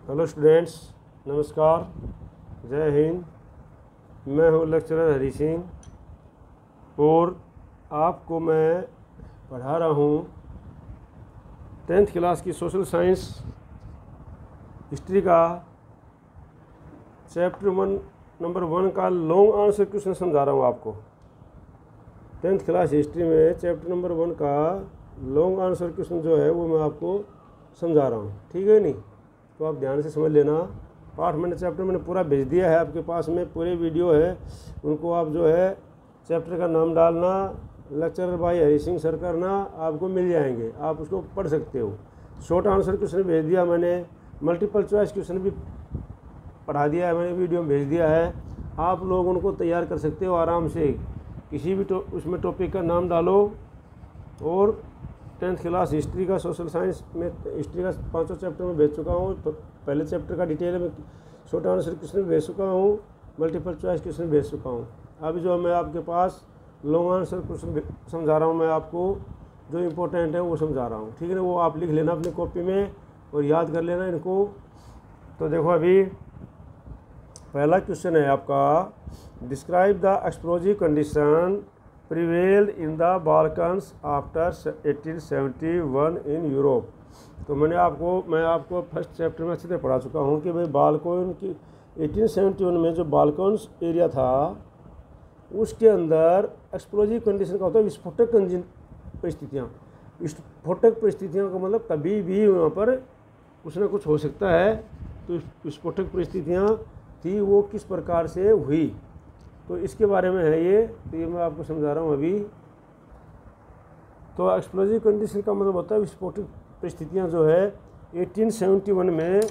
Hello students, नमस्कार, जय हिंद। मैं हूं लेक्चरर हरी सिंह और आपको मैं पढ़ा रहा हूं 10th क्लास की सोशल साइंस हिस्ट्री का चैप्टर नंबर 1 का लॉन्ग आंसर क्वेश्चन समझा रहा हूं आपको। 10th क्लास हिस्ट्री में चैप्टर नंबर 1 का लॉन्ग आंसर क्वेश्चन जो है वो मैं आपको समझा रहा हूँ, ठीक है नहीं? तो आप ध्यान से समझ लेना। पार्ट मैंने चैप्टर मैंने पूरा भेज दिया है आपके पास में, पूरे वीडियो है, उनको आप जो है चैप्टर का नाम डालना, लेक्चरर भाई हरी सिंह सर करना, आपको मिल जाएंगे, आप उसको पढ़ सकते हो। शॉर्ट आंसर क्वेश्चन भेज दिया मैंने, मल्टीपल चॉइस क्वेश्चन भी पढ़ा दिया है मैंने, वीडियो में भेज दिया है। आप लोग उनको तैयार कर सकते हो आराम से, किसी भी उसमें टॉपिक का नाम डालो और 10th क्लास हिस्ट्री का सोशल साइंस में हिस्ट्री का 5वां चैप्टर में भेज चुका हूँ। तो पहले चैप्टर का डिटेल में शॉर्ट आंसर क्वेश्चन भेज चुका हूँ, मल्टीपल चॉइस क्वेश्चन भेज चुका हूँ। अभी जो मैं आपके पास लॉन्ग आंसर क्वेश्चन समझा रहा हूँ, मैं आपको जो इम्पोर्टेंट है वो समझा रहा हूँ, ठीक है ना? वो आप लिख लेना अपनी कॉपी में और याद कर लेना इनको। तो देखो, अभी पहला क्वेश्चन है आपका, describe the explosive condition prevailed in the Balkans after 1871 in Europe. तो मैं आपको फर्स्ट चैप्टर में अच्छे से पढ़ा चुका हूँ कि भाई बाल्कन की 1871 में जो बाल्कन्स एरिया था उसके अंदर एक्सप्लोजिव कंडीशन का होता है विस्फोटक परिस्थितियाँ। विस्फोटक परिस्थितियों का मतलब कभी भी वहाँ पर कुछ ना कुछ हो सकता है। तो विस्फोटक परिस्थितियाँ थी, वो किस प्रकार से हुई, तो इसके बारे में है ये। तो ये मैं आपको समझा रहा हूँ अभी। तो एक्सप्लोजिव कंडीशन का मतलब होता है विस्फोटक परिस्थितियाँ जो है 1871 में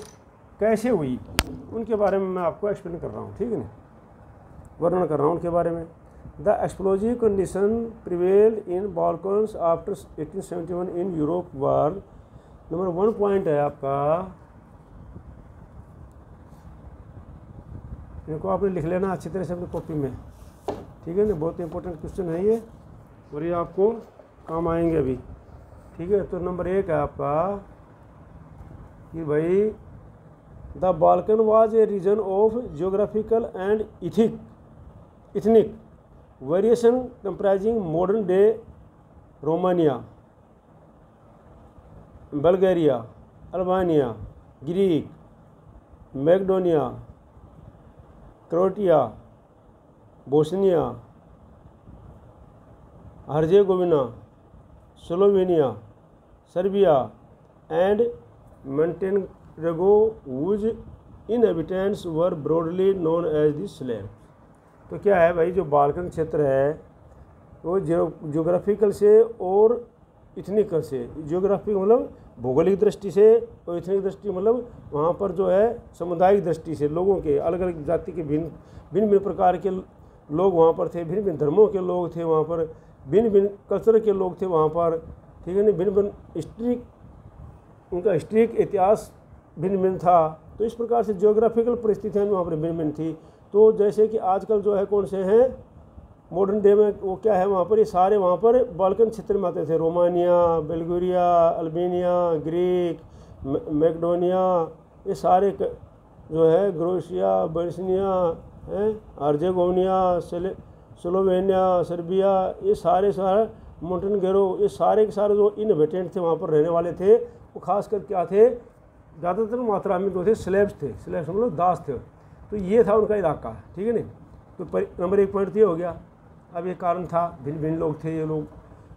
कैसे हुई, उनके बारे में मैं आपको एक्सप्लेन कर रहा हूँ, ठीक है ना? वर्णन कर रहा हूँ उनके बारे में। The explosive condition prevail in Balkans after 1871 in Europe war. Number 1 point है आपका, इनको आपने लिख लेना अच्छी तरह से अपनी कॉपी में, ठीक है ना? बहुत इंपॉर्टेंट क्वेश्चन है ये और ये आपको काम आएंगे अभी, ठीक है? तो नंबर 1 है आपका कि भाई the Balkan was a region of geographical and ethnic variation comprising modern day Romania, Bulgaria, Albania, Greek, Macedonia, Croatia, Bosnia, Herzegovina, Slovenia, Serbia and Montenegro whose inhabitants were broadly known as the Slavs। तो क्या है भाई, जो Balkan क्षेत्र है वो geographical से और इथनिकल से, जियोग्राफिक मतलब भौगोलिक दृष्टि से और इथनिक दृष्टि मतलब वहाँ पर जो है सामुदायिक दृष्टि से लोगों के अलग अलग जाति के भिन्न भिन्न प्रकार के लोग वहाँ पर थे, भिन्न भिन्न धर्मों के लोग थे वहाँ पर, भिन्न भिन्न कल्चर के लोग थे वहाँ पर, ठीक है ना? भिन्न भिन्न हिस्ट्री, उनका हिस्ट्रिक इतिहास भिन्न भिन्न था। तो इस प्रकार से जियोग्राफिकल परिस्थितियाँ वहाँ पर भिन्न भिन्न थी। तो जैसे कि आजकल जो है कौन से हैं मॉडर्न डे में, वो क्या है वहाँ पर, ये सारे वहाँ पर बाल्कन क्षेत्र में आते थे। Romania, Bulgaria, Albania, Greek, Macedonia, ये सारे जो है Croatia, Bosnia, Herzegovina, Slovenia, Serbia, ये सारे मोंटेनेग्रो, ये सारे के सारे जो इनहेबिटेंट थे वहाँ पर रहने वाले थे, वो खासकर क्या थे, ज़्यादातर मात्रा में जो थे स्लेव्स थे। स्लेव्स मतलब दास थे। तो ये था उनका इलाका, ठीक है ना? तो नंबर 1 पॉइंट ये हो गया। अब ये कारण था, भिन्न भिन्न लोग थे ये लोग।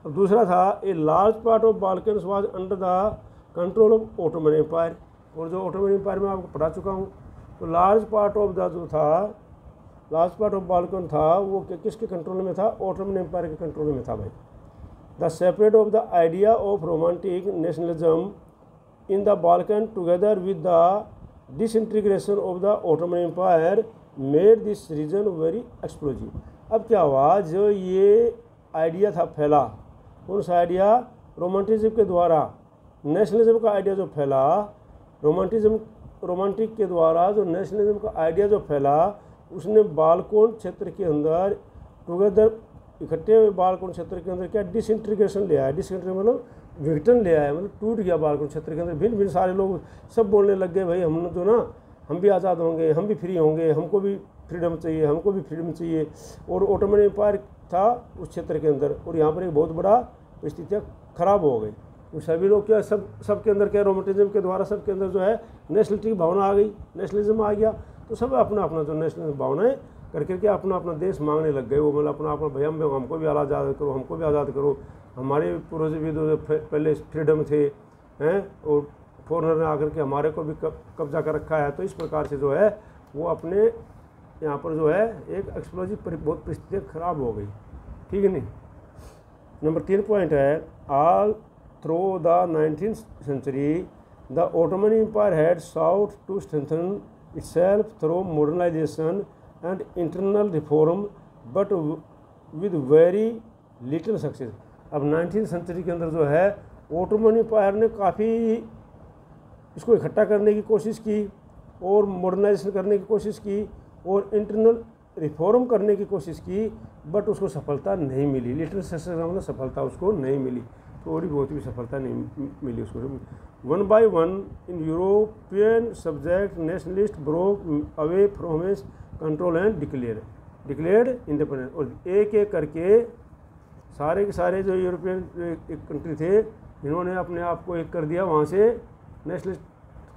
अब दूसरा था, a large part of Balkans was under the control of Ottoman Empire. और जो ऑटोमन एम्पायर में आपको पढ़ा चुका हूँ, तो लार्ज पार्ट ऑफ बाल्कन था वो किसके कंट्रोल में था? ऑटोमन एम्पायर के कंट्रोल में था भाई। The separate of the idea of romantic nationalism in the Balkan together with the disintegration of the Ottoman Empire made this region very explosive. अब क्या हुआ, जो ये आइडिया था फैला, कौन सा आइडिया? रोमांटिज्म के द्वारा, नेशनलिज्म का आइडिया जो फैला, रोमांटिक के द्वारा जो नेशनलिज्म का आइडिया जो फैला, उसने बाल्कन क्षेत्र के अंदर टुगेदर इकट्ठे हुए बालकों क्षेत्र के अंदर क्या डिसइंटीग्रेशन ले आया। डिसइंटीग्रेशन मतलब विघटन ले आया, मतलब टूट गया बालकों क्षेत्र के अंदर। भिन्न भिन्न सारे लोग सब बोलने लग गए भाई हम जो ना हम भी आज़ाद होंगे, हम भी फ्री होंगे, हमको भी फ्रीडम चाहिए, हमको भी फ्रीडम चाहिए। और ऑटोमन एम्पायर था उस क्षेत्र के अंदर, और यहाँ पर एक बहुत बड़ा परिस्थितियाँ खराब हो गई। तो सभी लोग क्या सबके अंदर क्या रोमेटिज्म के द्वारा सबके अंदर जो है नेशनलिटी की भावना आ गई, नेशनलिज्म आ गया। तो सब अपना अपना जो नेशनल भावनाएं करके क्या अपना अपना देश मांगने लग गए। वो मतलब अपना अपना भैया हमको भी आज़ाद करो, हमको भी आज़ाद करो, हमारे पूर्वज भी जो पहले फ्रीडम थे हैं, और फॉरनर ने आकर के हमारे को भी कब्जा कर रखा है। तो इस प्रकार से जो है वो अपने यहाँ पर जो है एक एक्सप्लोजिव बहुत परिस्थितियाँ खराब हो गई, ठीक है नहीं। नंबर 3 पॉइंट है, all through the 19th century the Ottoman Empire had sought to strengthen itself through modernization and internal reform but with very little success। अब 19th century के अंदर जो है ओटोमन एम्पायर ने काफ़ी इसको इकट्ठा करने की कोशिश की और मॉडर्नाइजेशन करने की कोशिश की और इंटरनल रिफॉर्म करने की कोशिश की, बट उसको सफलता नहीं मिली। लिटिल सक्सेस मतलब सफलता उसको नहीं मिली, थोड़ी बहुत भी सफलता नहीं मिली उसको। 1 by 1 in European subject nationalist broke away from his control and declared independence. और एक एक करके सारे के सारे जो यूरोपियन एक कंट्री थे, इन्होंने अपने आप को एक कर दिया, वहाँ से नेशनलिस्ट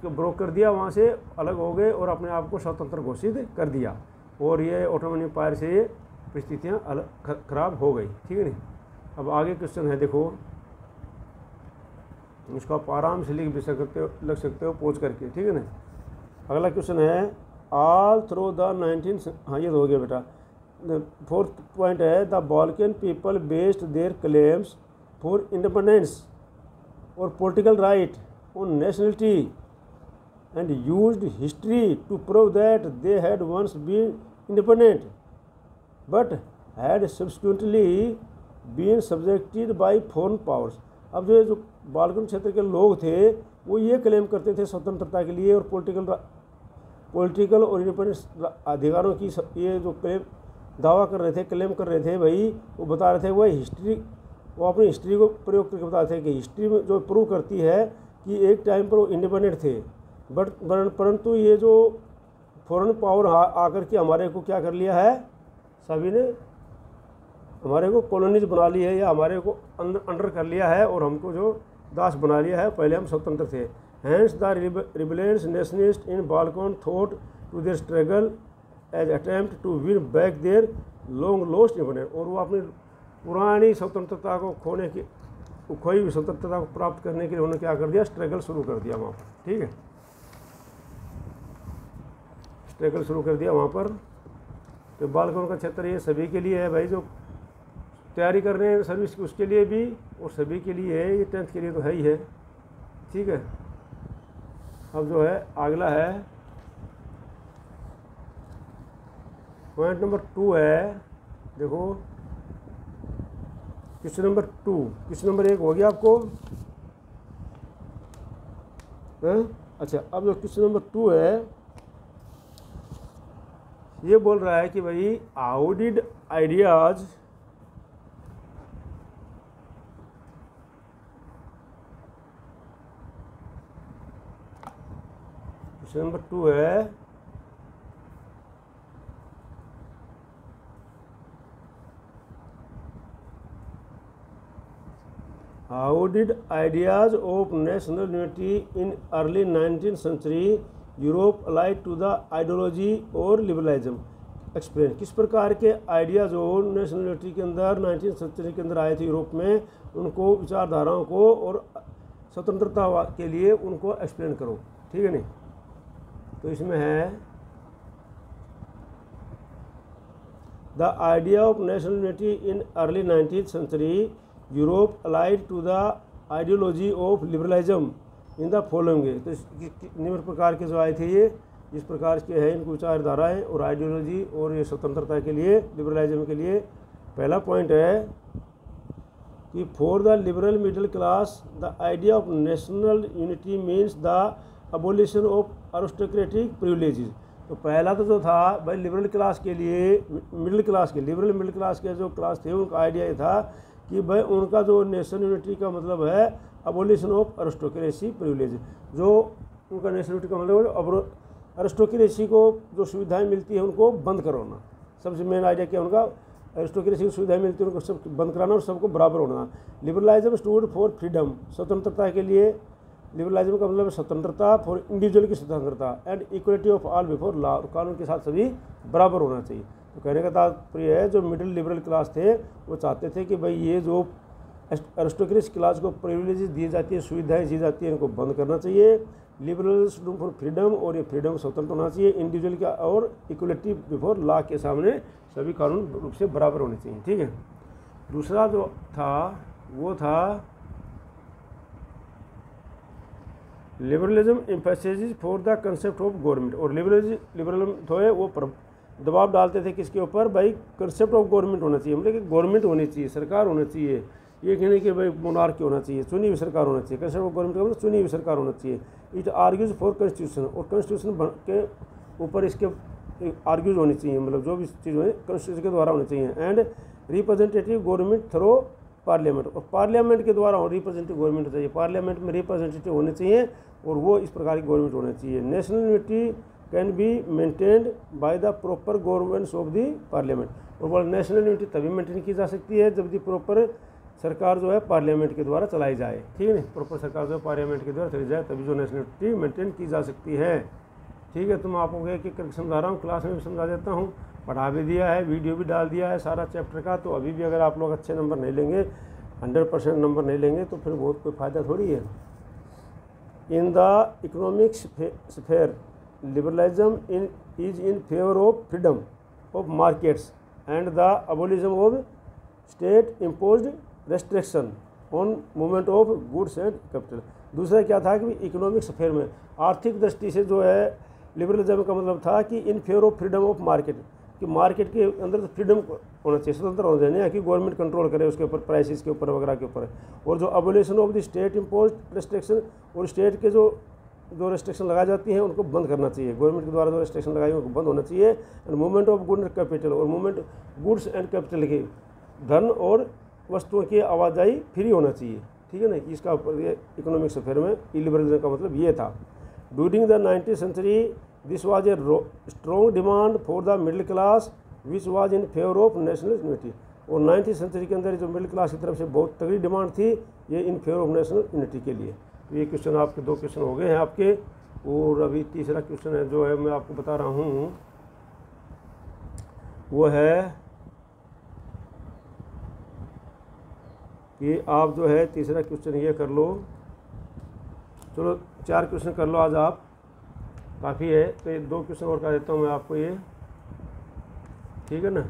को ब्रोक कर दिया, वहाँ से अलग हो गए और अपने आप को स्वतंत्र घोषित कर दिया। और ये ऑटोमन एम्पायर से ये परिस्थितियाँ अलग खराब हो गई, ठीक है नहीं। अब आगे क्वेश्चन है, देखो इसको आप आराम से लग सकते हो पोज करके, ठीक है ना। अगला क्वेश्चन है, ऑल थ्रू द 19, हाँ ये तो हो गया बेटा। 4th पॉइंट है, the Balkan people based their claims for independence और political right on nationality and used history to prove that they had once been independent but had subsequently been subjected by foreign powers। अब जो Balkan क्षेत्र के लोग थे वो ये claim करते थे स्वतंत्रता के लिए और पॉलिटिकल और इंडिपेंडेंस अधिकारों की ये जो दावा कर रहे थे, क्लेम कर रहे थे भाई, वो बता रहे थे वो अपनी हिस्ट्री को प्रयोग करके बताते थे कि हिस्ट्री में जो प्रूव करती है कि एक टाइम पर वो इंडिपेंडेंट थे, परंतु ये जो फॉरेन पावर आकर के हमारे को क्या कर लिया है, सभी ने हमारे को कॉलोनीज बना ली है या हमारे को अंडर कर लिया है और हमको जो दास बना लिया है। पहले हम स्वतंत्र थे। Hence the rebellions nationalist in Balkan thought to their struggle as attempt to win back their long lost independence. और वो अपनी पुरानी स्वतंत्रता को खोई हुई स्वतंत्रता को प्राप्त करने के लिए उन्होंने क्या कर दिया, स्ट्रगल शुरू कर दिया वहाँ पर, ठीक है, स्ट्रगल शुरू कर दिया वहाँ पर। तो बालकों का क्षेत्र ये सभी के लिए है भाई, जो तैयारी कर रहे हैं सर्विस की उसके लिए भी और सभी के लिए है, ये 10th के लिए तो है ही है, ठीक है। अब जो है अगला है पॉइंट नंबर 2 है, देखो क्वेश्चन नंबर 2। क्वेश्चन नंबर 1 हो गया आपको, अच्छा। अब जो क्वेश्चन नंबर 2 है ये बोल रहा है कि भाई how did ideas question number 2 है, how did ideas of national unity in early 19th century Europe allied to the ideology और लिबरलिज्म एक्सप्लेन। किस प्रकार के आइडिया जो नेशनल यूनिटी के अंदर 19th century के अंदर आए थे यूरोप में, उनको विचारधाराओं को और स्वतंत्रता के लिए उनको एक्सप्लेन करो, ठीक है नहीं। तो इसमें है the idea of national unity in early 19th century Europe allied to the ideology of liberalism in the following way. तो निम्न प्रकार के जो आए थे ये इस प्रकार के हैं इनको विचारधाराएँ और आइडियोलॉजी और ये स्वतंत्रता के लिए लिबरलिज्म के लिए। पहला पॉइंट है कि for the liberal middle class the idea of national unity means the abolition of aristocratic privileges. तो पहला तो जो था भाई लिबरल क्लास के लिए, मिडिल क्लास के, लिबरल मिडिल क्लास के जो क्लास थे उनका आइडिया ये था कि भाई उनका जो नेशनल यूनिटी का मतलब है अबोलिशन ऑफ अरिस्टोक्रेसी प्रिविलेज, जो उनका नेशनल यूनिटी का मतलब है अरिस्टोक्रेसी को जो सुविधाएं मिलती है उनको बंद करवाना। सबसे मेन आइडिया क्या उनका, अरिस्टोक्रेसी को सुविधाएं मिलती है उनको सब बंद कराना और सबको बराबर होना। लिबरलाइज्म स्टूड फॉर फ्रीडम, स्वतंत्रता के लिए, लिबरलाइज्म का मतलब स्वतंत्रता, फॉर इंडिविजुअल की स्वतंत्रता and equality of all before law, कानून के साथ सभी बराबर होना चाहिए। तो कहने का तात्पर्य है जो मिडिल लिबरल क्लास थे वो चाहते थे कि भाई ये जो अरिस्टोक्रेसी क्लास को प्रिविलेज दी जाती है, सुविधाएं दी जाती है, इनको बंद करना चाहिए। लिबरल स्टूड फॉर फ्रीडम, और ये फ्रीडम स्वतंत्र होना चाहिए, इंडिविजुअल का और इक्वलिटी बिफोर लॉ के सामने सभी कानून रूप से बराबर होने चाहिए। ठीक है। दूसरा जो था वो था liberalism emphasize for the concept of government, और लिबरलिज्म जो है वो दबाव डालते थे किसके ऊपर, भाई कंसेप्ट ऑफ गवर्नमेंट होना चाहिए, मतलब कि गवर्नमेंट होनी चाहिए, सरकार होना चाहिए, ये कहने कि भाई मोनार्की होना चाहिए, चुनी हुई सरकार होना चाहिए। कंसेप्ट ऑफ गवर्नमेंट का मतलब चुनी हुई सरकार होना चाहिए। इट आर्ग्यूज फॉर कॉन्स्टिट्यूशन, और कॉन्स्टिट्यूशन के ऊपर इसके आर्ग्यूज होनी चाहिए, मतलब जो भी चीज़ है कॉन्स्टिट्यूशन के द्वारा होनी चाहिए। And representative government through parliament, और पार्लियामेंट के द्वारा रिप्रेजेंटेटिव गवर्नमेंट चाहिए, पार्लियामेंट में रिप्रेजेंटेटिव होने चाहिए और वो इस प्रकार की गवर्नमेंट होनी चाहिए। National unity can be maintained by the proper governance of the parliament, और वो नेशनल यूनिटी तभी मेंटेन की जा सकती है जब दी प्रॉपर सरकार जो है पार्लियामेंट के द्वारा चलाई जाए। ठीक है ना, प्रॉपर सरकार जो है पार्लियामेंट के द्वारा चलाई जाए तभी जो नेशनल यूनिटी मेंटेन की जा सकती है। ठीक है, तो मैं आपको एक एक करके समझा रहा हूँ, क्लास में भी समझा देता हूँ, पढ़ा भी दिया है, वीडियो भी डाल दिया है सारा चैप्टर का। तो अभी भी अगर आप लोग अच्छे नंबर नहीं लेंगे, 100% नंबर नहीं लेंगे तो फिर बहुत कोई फ़ायदा थोड़ी है। In the economic sphere liberalism is in favour of freedom of markets and the abolition of state imposed restriction on movement of goods and capital. दूसरा क्या था कि इकोनॉमिक स्फेयर में, आर्थिक दृष्टि से जो है लिबरलिज्म का मतलब था कि इन favour of freedom of market, कि मार्केट के अंदर तो फ्रीडम होना चाहिए, स्वतंत्र होना चाहिए, कि गवर्नमेंट कंट्रोल करे उसके ऊपर, प्राइसेस के ऊपर वगैरह के ऊपर। और जो abolition of the state imposed restriction, और स्टेट के जो रेस्ट्रिक्शन लगाई जाती हैं उनको बंद करना चाहिए, गवर्नमेंट के द्वारा जो रेस्ट्रिक्शन लगाई उनको बंद होना चाहिए। And movement of good and capital, और मूवमेंट गुड्स एंड कैपिटल की, धन और वस्तुओं की आवाजाही फ्री होना चाहिए। ठीक है ना, इसका इकोनॉमिक स्फीयर में लिबरलिज्म का मतलब ये था। During the 19th century this was a strong demand for the middle class which was in favour of national unity, और 19th सेंचुरी के अंदर जो मिडिल क्लास की तरफ से बहुत तगड़ी डिमांड थी ये इन फेवर ऑफ नेशनल यूनिटी के लिए। तो ये क्वेश्चन आपके 2 क्वेश्चन हो गए हैं आपके, और अभी तीसरा क्वेश्चन है जो है मैं आपको बता रहा हूँ वो है कि आप जो है तीसरा क्वेश्चन ये कर लो, चलो 4 क्वेश्चन कर लो आज आप, काफ़ी है। तो ये 2 क्वेश्चन और कर देता हूँ मैं आपको ये, ठीक है ना,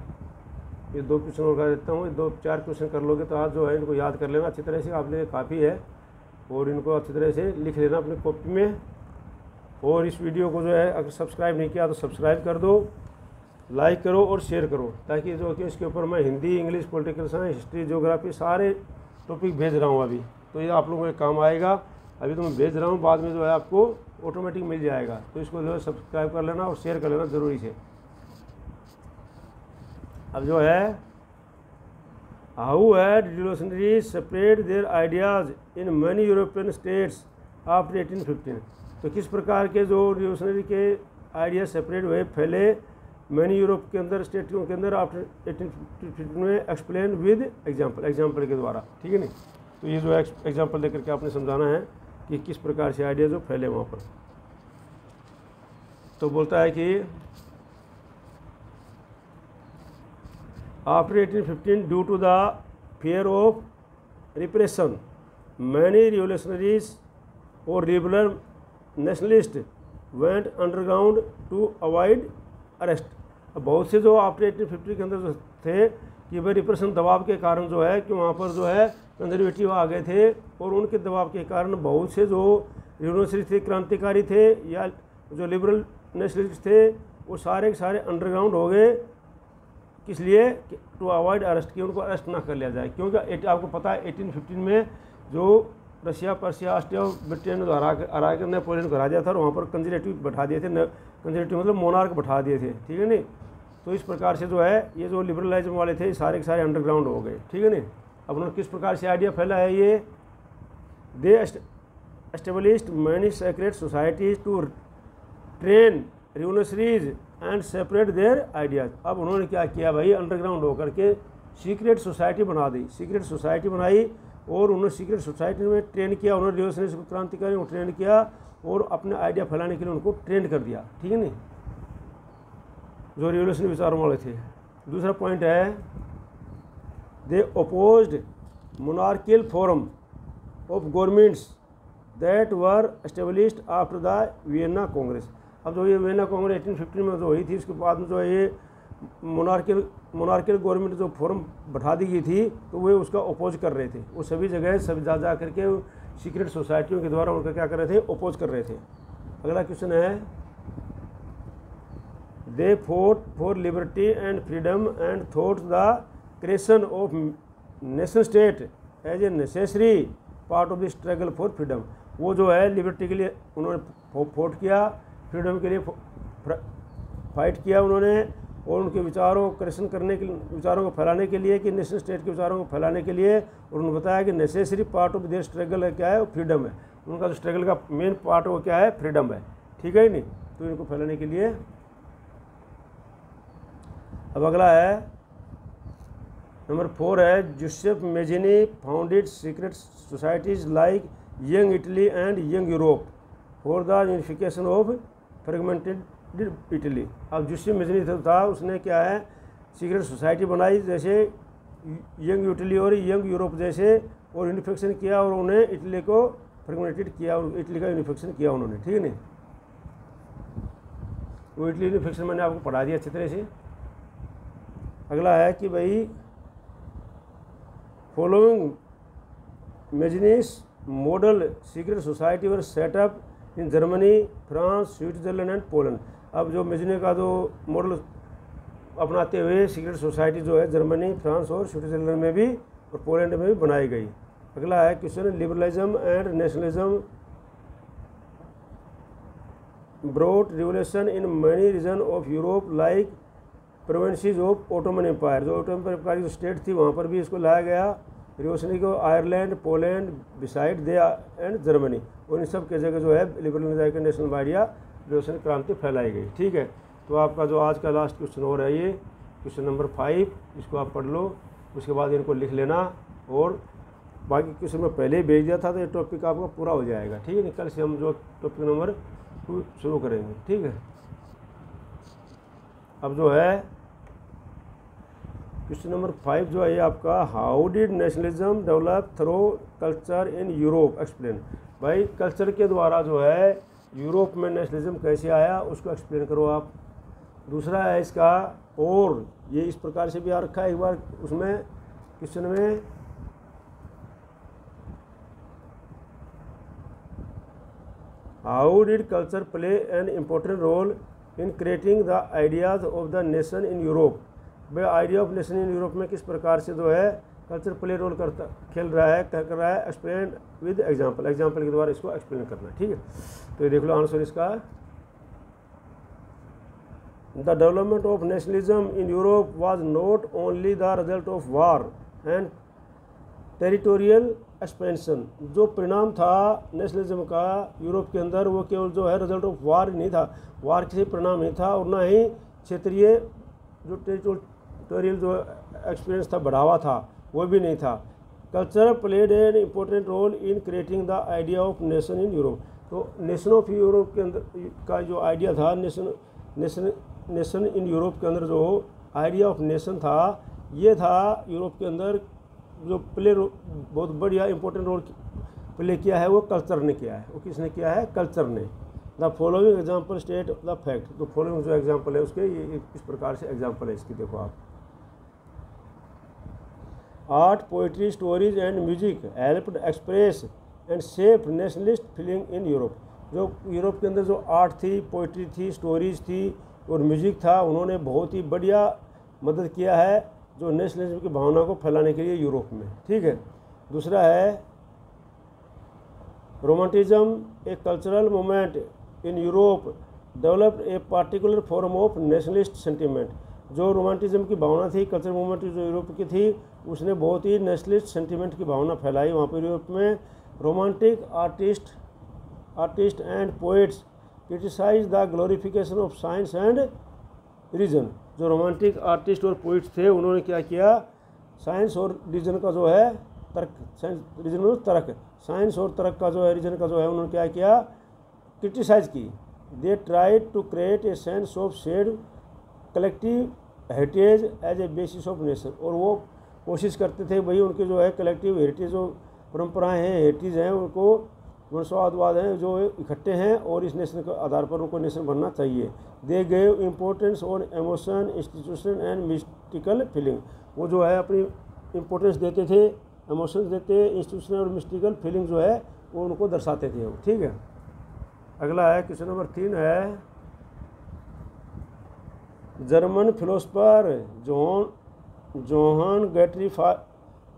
ये 2 क्वेश्चन और कर देता हूँ, 4 क्वेश्चन कर लोगे तो आज जो है इनको याद कर लेना अच्छी तरह से, आप लिए काफ़ी है, और इनको अच्छी तरह से लिख लेना अपनी कॉपी में। और इस वीडियो को जो है अगर सब्सक्राइब नहीं किया तो सब्सक्राइब कर दो, लाइक करो और शेयर करो, ताकि जो कि इसके ऊपर मैं Hindi, English, political science, history, geography सारे टॉपिक भेज रहा हूँ अभी, तो ये आप लोगों के काम आएगा। अभी तो मैं भेज रहा हूँ, बाद में जो है आपको ऑटोमेटिक मिल जाएगा, तो इसको जो है सब्सक्राइब कर लेना और शेयर कर लेना ज़रूरी से। अब जो है how had revolutionaries spread there ideas in many European states after 1815, तो किस प्रकार के जो रिवॉल्यूशनरी के आइडिया सेपरेट हुए, फैले मैनी यूरोप के अंदर, स्टेटों के अंदर आफ्टर 1815 में, एक्सप्लेन विद एग्जाम्पल के द्वारा। ठीक है नहीं, तो ये जो एग्जाम्पल देकर के आपने समझाना है कि किस प्रकार से आइडिया जो फैले वहाँ पर। तो बोलता है कि after 1815 due to the fear of repression many revolutionaries और liberal nationalist went underground to avoid arrest. अब बहुत से जो आफ्टर 1850 के अंदर जो थे कि भाई रिप्रेशन दबाव के कारण जो है कि वहाँ पर जो है कंजर्वेटिव आ गए थे, और उनके दबाव के कारण बहुत से जो रिवॉल्यूशनरी थे, क्रांतिकारी थे या जो लिबरल नेशनलिस्ट थे, वो सारे के सारे अंडरग्राउंड हो गए। किस लिए? टू अवॉइड अरेस्ट, कि उनको अरेस्ट ना कर लिया जाए, क्योंकि आपको पता है 1815 में जो रशिया, पर्शिया, ऑस्ट्रिया, ब्रिटेन को हरा कर नेपोलियन को हरा दिया था और वहाँ पर कंजर्वेटिव बैठा दिए थे। कंजर्वेटिव मतलब मोनार्क बैठा दिए थे, ठीक है नहीं। तो इस प्रकार से जो है ये जो लिबरलिज्म वाले थे सारे के सारे अंडरग्राउंड हो गए, ठीक है नहीं। अब उन्होंने किस प्रकार से आइडिया फैला है ये, they established many secret societies to train revolutionaries and separate their ideas. अब उन्होंने क्या किया भाई, अंडरग्राउंड होकर के सीक्रेट सोसाइटी बना दी, सीक्रेट सोसाइटी बनाई और उन्होंने सीक्रेट सोसाइटी में ट्रेन किया, उन्होंने रिवोल्यूशनरी क्रांतिकारी को ट्रेन किया और अपने आइडिया फैलाने के लिए उनको ट्रेन कर दिया, ठीक है नहीं, जो रिवोल्यूशनरी विचारों वाले थे। दूसरा पॉइंट है, they opposed monarchical form of governments that were established after the Vienna Congress. अब जो ये वियना कांग्रेस 1815 में जो हुई थी, उसके बाद में जो ये मोनार्कियल गवर्नमेंट जो फॉर्म बैठा दी गई थी, तो वे उसका अपोज कर रहे थे। वो सभी जगह सब जा करके सीक्रेट सोसाइटियों के द्वारा उनका क्या कर रहे थे, अपोज कर रहे थे। अगला क्वेश्चन है, they fought for liberty and freedom and thought the creation of nation state as a necessary part of the struggle for freedom. वो जो है लिबर्टी के लिए उन्होंने फॉट किया, फ्रीडम के लिए फाइट किया उन्होंने, और उनके विचारों को क्रिएशन करने के लिए, विचारों को फैलाने के लिए, कि नेशन स्टेट के विचारों को फैलाने के लिए, और उन्होंने बताया कि necessary part of their struggle है क्या है, फ्रीडम है। उनका जो स्ट्रगल का मेन पार्ट वो क्या है, फ्रीडम है, ठीक है नहीं। तो इनको फैलाने के लिए। अब अगला है नंबर 4 है, Joseph Mazzini founded secret societies like young Italy and young Europe for the unification of fragmented Italy. अब जोसेफ मेजिनी था, उसने क्या है सीक्रेट सोसाइटी बनाई, जैसे यंग इटली और यंग यूरोप जैसे, और यूनिफिकेशन किया और उन्हें इटली को फ्रेगमेंटेड किया और इटली का यूनिफिकेशन किया उन्होंने, ठीक है नहीं। वो इटली यूनिफिकेशन मैंने आपको पढ़ा दिया अच्छी तरह से। अगला है कि भाई following Mazzini's model secret society were set up in Germany, France, Switzerland and Poland. अब जो मेजिनी का जो मॉडल अपनाते हुए सीक्रेट सोसाइटी जो है जर्मनी, फ्रांस और स्विट्जरलैंड में भी और पोलैंड में भी बनाई गई। अगला है question, liberalism and nationalism brought revolution in many region of Europe like provinces of Ottoman Empire. जो ऑटोमन एम्पायर की स्टेट थी वहाँ पर भी इसको लाया गया रिवोल्यूशनरी को, Ireland, Poland, beside they and Germany, और इन सब के जगह जो है लिबरलिज्म के नेशनल आइडिया रिवोल्यूशन क्रांति फैलाई गई, ठीक है। तो आपका जो आज का लास्ट क्वेश्चन और है ये क्वेश्चन नंबर 5, इसको आप पढ़ लो, उसके बाद इनको लिख लेना, और बाकी क्वेश्चन मैं पहले ही भेज दिया था, तो ये टॉपिक आपका पूरा हो जाएगा, ठीक है। कल से हम जो टॉपिक नंबर 2 शुरू करेंगे, ठीक है। अब जो है क्वेश्चन नंबर 5 जो है आपका, how did nationalism develop through culture in Europe explain. भाई कल्चर के द्वारा जो है यूरोप में नेशनलिज्म कैसे आया उसको एक्सप्लेन करो आप। दूसरा है इसका, और ये इस प्रकार से भी आ रखा है एक बार उसमें क्वेश्चन में, how did culture play an important role in creating the ideas of the nation in Europe. वह idea of nation in Europe में किस प्रकार से जो है कल्चर प्ले रोल करता खेल रहा है, कर रहा है, एक्सप्लेन विद एग्जांपल, एग्जांपल के द्वारा इसको एक्सप्लेन करना, ठीक है। तो ये देख लो आंसर इसका, the development of nationalism in Europe was not only the result of war and territorial expansion. जो परिणाम था नेशनलिज्म का यूरोप के अंदर, वो केवल जो है रिजल्ट ऑफ वार नहीं था, वार किसी परिणाम नहीं था, और ना ही क्षेत्रीय जो टेरिटोरियल जो एक्सपीरियंस था, बढ़ावा था, वो भी नहीं था। Culture played an important role in creating the idea of nation in Europe. तो नेशन ऑफ यूरोप के अंदर का जो आइडिया था, नेशन इन यूरोप के अंदर जो आइडिया ऑफ नेशन था, ये था यूरोप के अंदर जो बहुत बढ़िया इंपॉर्टेंट रोल प्ले किया है, वो कल्चर ने किया है। वो किसने किया है? कल्चर ने। The following example state the fact. तो फॉलोइंग जो एग्जाम्पल है उसके, ये इस प्रकार से एग्जाम्पल है इसकी, देखो आप। Art, poetry, stories and music helped express and shape nationalist feeling in Europe. जो यूरोप के अंदर जो आर्ट थी, पोइट्री थी, स्टोरीज थी और म्यूजिक था, उन्होंने बहुत ही बढ़िया मदद किया है जो नेशनलिज्म की भावना को फैलाने के लिए यूरोप में, ठीक है। दूसरा है romanticism a cultural movement in Europe developed a particular form of nationalist sentiment. जो रोमांटिज्म की भावना थी, कल्चरल मूवमेंट जो यूरोप की थी, उसने बहुत ही नेशनलिस्ट सेंटिमेंट की भावना फैलाई वहाँ पर यूरोप में। Romantic artist and poets criticize the glorification of science and reason. जो रोमांटिक आर्टिस्ट और पोइट्स थे, उन्होंने क्या किया, साइंस और रीजन का जो है तर्क, साइंस रीजन में तर्क, साइंस और तर्क का जो है, रीजन का जो है, उन्होंने क्या किया, क्रिटिसाइज की। They tried to create a sense of shared collective heritage as a basis of nation. और वो कोशिश करते थे भाई उनके जो है कलेक्टिव हेरिटेज, जो परंपराएं हैं, हेरिटेज हैं, उनको वंशवादवाद हैं जो इकट्ठे हैं, और इस नेशन के आधार पर उनको नेशन बनना चाहिए। They gave importance on emotion, institution and mystical feeling. वो जो है अपनी इम्पोर्टेंस देते थे, इमोशंस देते, इंस्टीट्यूशन और मिस्टिकल फीलिंग जो है वो उनको दर्शाते थे। ठीक है, अगला है क्वेश्चन नंबर 3 है, German philosopher Johann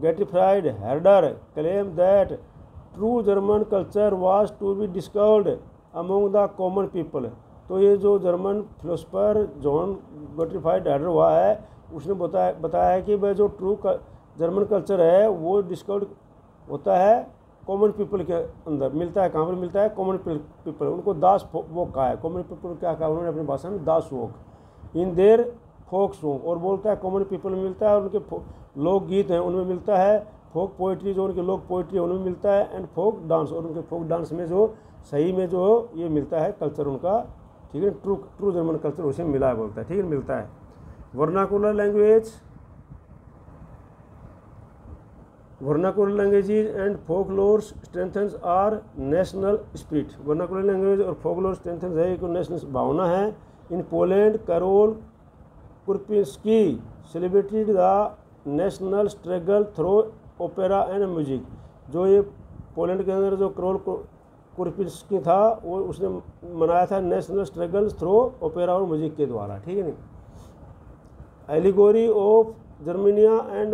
Gottfried Herder claim that true German culture was to be discovered among the common people. तो ये जो German philosopher Johann Gottfried Herder हुआ है, उसने बताया है कि वह जो ट्रू जर्मन कल्चर है वो डिस्कवर्ड होता है कॉमन पीपल के अंदर। मिलता है कहाँ पर मिलता है, कॉमन पीपल। उनको दास वोक कहा है, कॉमन पीपल क्या कहा उन्होंने अपनी भाषा में, दास वोक इन देर फोक सॉन्ग। और बोलता है कॉमन पीपल में मिलता है, उनके लोकगीत हैं उनमें मिलता है, फोक पोइट्री जो उनके लोक पोइट्री है उनमें मिलता है, एंड फोक डांस, और उनके फोक डांस में जो सही में जो ये मिलता है कल्चर उनका। ठीक है, ट्रू जर्मन कल्चर उसे मिला है, बोलता है। ठीक है, मिलता है। Vernacular languages and folklore strengthens our national spirit. Vernacular language और फोकलोर स्ट्रेंथन्स है, एक नेशनल भावना है। In Poland Karol Kurpinski celebrated the national struggle through opera and music. जो ये पोलैंड के अंदर जो कैरोल कुरपिंस्की था, वो उसने मनाया था नेशनल स्ट्रगल थ्रू ओपेरा और म्यूजिक के द्वारा। ठीक है नहीं। Allegory of Germania and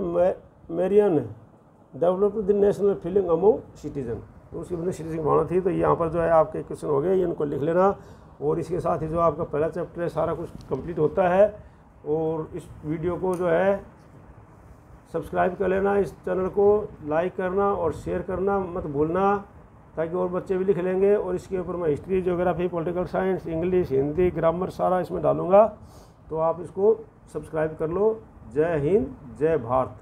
Marianne developed the national feeling among citizen. तो उसकी अपनी सिटीजन की भावना थी। तो यहाँ पर जो है आपके क्वेश्चन हो गए, ये इनको लिख लेना। और इसके साथ ही जो आपका पहला चैप्टर है सारा कुछ कंप्लीट होता है। और इस वीडियो को जो है सब्सक्राइब कर लेना, इस चैनल को लाइक करना और शेयर करना मत भूलना, ताकि और बच्चे भी लिख लेंगे। और इसके ऊपर मैं history, geography, political science, English, Hindi, grammar सारा इसमें डालूंगा, तो आप इसको सब्सक्राइब कर लो। जय हिंद, जय भारत।